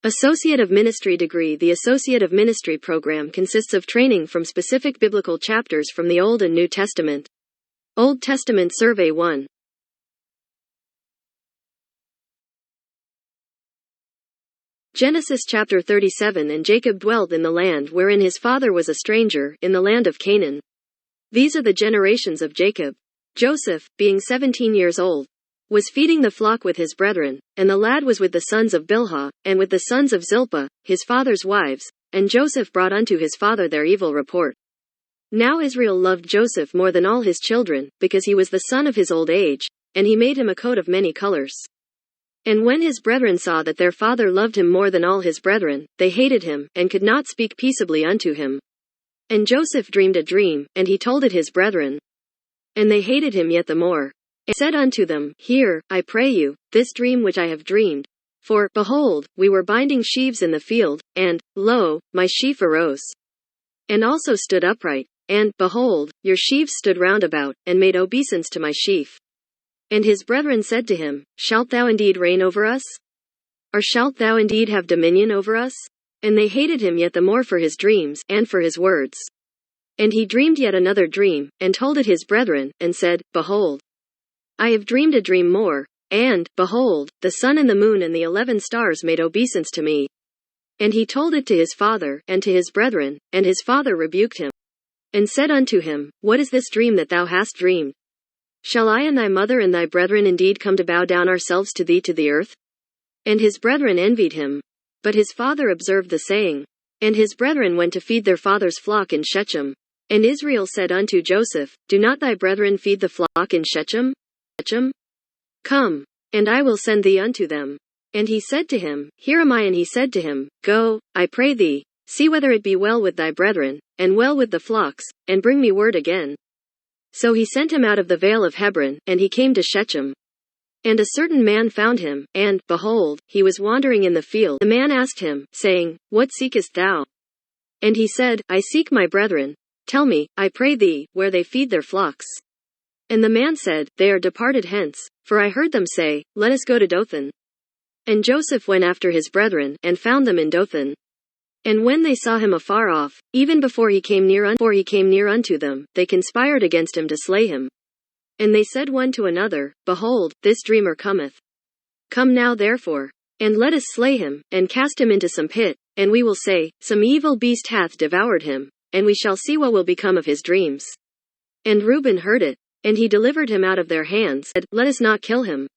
Associate of Ministry degree. The Associate of Ministry program consists of training from specific biblical chapters from the Old and New Testament. Old Testament Survey 1. Genesis chapter 37. And Jacob dwelt in the land wherein his father was a stranger, in the land of Canaan. These are the generations of Jacob. Joseph, being 17 years old, was feeding the flock with his brethren, and the lad was with the sons of Bilhah, and with the sons of Zilpah, his father's wives, and Joseph brought unto his father their evil report. Now Israel loved Joseph more than all his children, because he was the son of his old age, and he made him a coat of many colors. And when his brethren saw that their father loved him more than all his brethren, they hated him, and could not speak peaceably unto him. And Joseph dreamed a dream, and he told it his brethren. And they hated him yet the more. And said unto them, Hear, I pray you, this dream which I have dreamed. For, behold, we were binding sheaves in the field, and, lo, my sheaf arose, and also stood upright, and, behold, your sheaves stood round about, and made obeisance to my sheaf. And his brethren said to him, Shalt thou indeed reign over us? Or shalt thou indeed have dominion over us? And they hated him yet the more for his dreams, and for his words. And he dreamed yet another dream, and told it his brethren, and said, Behold, I have dreamed a dream more, and, behold, the sun and the moon and the 11 stars made obeisance to me. And he told it to his father, and to his brethren, and his father rebuked him, and said unto him, What is this dream that thou hast dreamed? Shall I and thy mother and thy brethren indeed come to bow down ourselves to thee to the earth? And his brethren envied him. But his father observed the saying. And his brethren went to feed their father's flock in Shechem. And Israel said unto Joseph, Do not thy brethren feed the flock in Shechem? Come, and I will send thee unto them. And he said to him, Here am I. And he said to him, Go, I pray thee, see whether it be well with thy brethren, and well with the flocks, and bring me word again. So he sent him out of the vale of Hebron, and he came to Shechem. And a certain man found him, and, behold, he was wandering in the field. The man asked him, saying, What seekest thou? And he said, I seek my brethren. Tell me, I pray thee, where they feed their flocks. And the man said, They are departed hence, for I heard them say, Let us go to Dothan. And Joseph went after his brethren, and found them in Dothan. And when they saw him afar off, even before he came near unto them, they conspired against him to slay him. And they said one to another, Behold, this dreamer cometh. Come now therefore, and let us slay him, and cast him into some pit, and we will say, Some evil beast hath devoured him, and we shall see what will become of his dreams. And Reuben heard it, and he delivered him out of their hands, and said, Let us not kill him.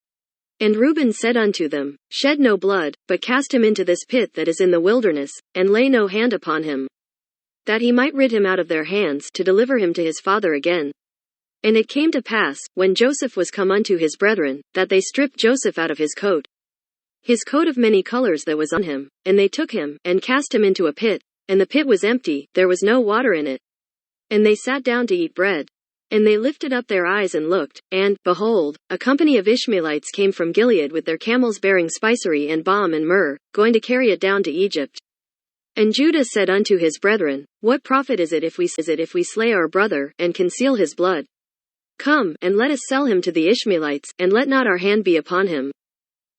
And Reuben said unto them, Shed no blood, but cast him into this pit that is in the wilderness, and lay no hand upon him, that he might rid him out of their hands, to deliver him to his father again. And it came to pass, when Joseph was come unto his brethren, that they stripped Joseph out of his coat of many colors that was on him, and they took him, and cast him into a pit, and the pit was empty, there was no water in it. And they sat down to eat bread. And they lifted up their eyes and looked, and, behold, a company of Ishmaelites came from Gilead with their camels bearing spicery and balm and myrrh, going to carry it down to Egypt. And Judah said unto his brethren, What profit is it if we slay our brother, and conceal his blood? Come, and let us sell him to the Ishmaelites, and let not our hand be upon him.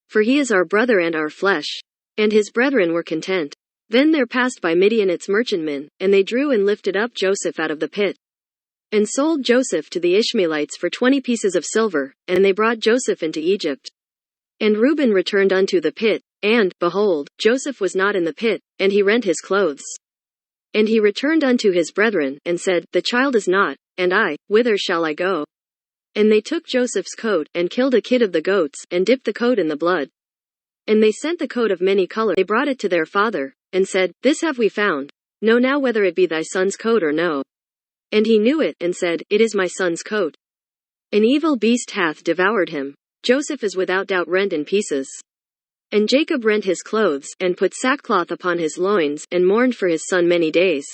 For he is our brother and our flesh. And his brethren were content. Then there passed by Midianites merchantmen, and they drew and lifted up Joseph out of the pit, and sold Joseph to the Ishmaelites for 20 pieces of silver, and they brought Joseph into Egypt. And Reuben returned unto the pit, and, behold, Joseph was not in the pit, and he rent his clothes. And he returned unto his brethren, and said, The child is not, and I, whither shall I go? And they took Joseph's coat, and killed a kid of the goats, and dipped the coat in the blood. And they sent the coat of many colors. They brought it to their father, and said, This have we found. Know now whether it be thy son's coat or no. And he knew it, and said, It is my son's coat. An evil beast hath devoured him. Joseph is without doubt rent in pieces. And Jacob rent his clothes, and put sackcloth upon his loins, and mourned for his son many days.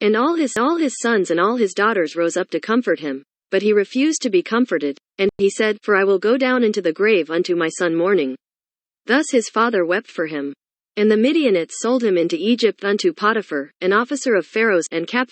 And all his sons and all his daughters rose up to comfort him. But he refused to be comforted, and he said, For I will go down into the grave unto my son mourning. Thus his father wept for him. And the Midianites sold him into Egypt unto Potiphar, an officer of Pharaoh's, and captain